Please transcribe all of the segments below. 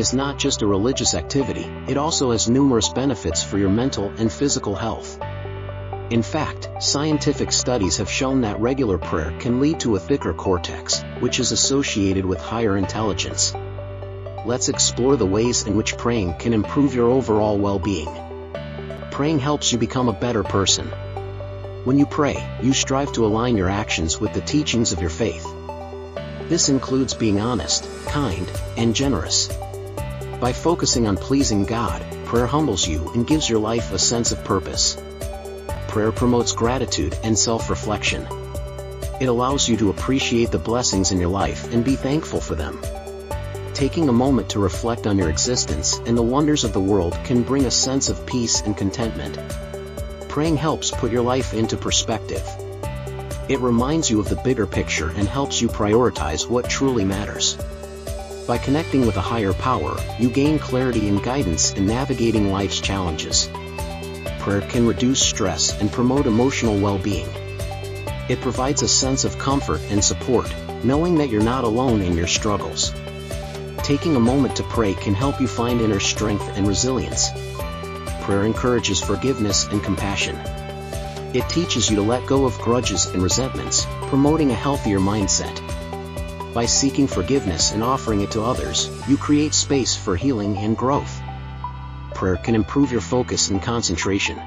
is not just a religious activity, it also has numerous benefits for your mental and physical health. In fact, scientific studies have shown that regular prayer can lead to a thicker cortex, which is associated with higher intelligence. Let's explore the ways in which praying can improve your overall well-being. Praying helps you become a better person. When you pray, you strive to align your actions with the teachings of your faith. This includes being honest, kind, and generous. By focusing on pleasing God, prayer humbles you and gives your life a sense of purpose. Prayer promotes gratitude and self-reflection. It allows you to appreciate the blessings in your life and be thankful for them. Taking a moment to reflect on your existence and the wonders of the world can bring a sense of peace and contentment. Praying helps put your life into perspective. It reminds you of the bigger picture and helps you prioritize what truly matters. By connecting with a higher power, you gain clarity and guidance in navigating life's challenges. Prayer can reduce stress and promote emotional well-being. It provides a sense of comfort and support, knowing that you're not alone in your struggles. Taking a moment to pray can help you find inner strength and resilience. Prayer encourages forgiveness and compassion. It teaches you to let go of grudges and resentments, promoting a healthier mindset. By seeking forgiveness and offering it to others, you create space for healing and growth. Prayer can improve your focus and concentration.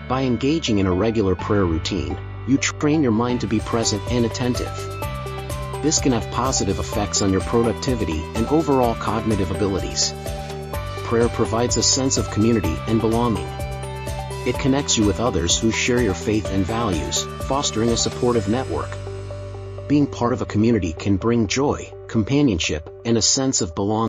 By engaging in a regular prayer routine, you train your mind to be present and attentive. This can have positive effects on your productivity and overall cognitive abilities. Prayer provides a sense of community and belonging. It connects you with others who share your faith and values, fostering a supportive network. Being part of a community can bring joy, companionship, and a sense of belonging.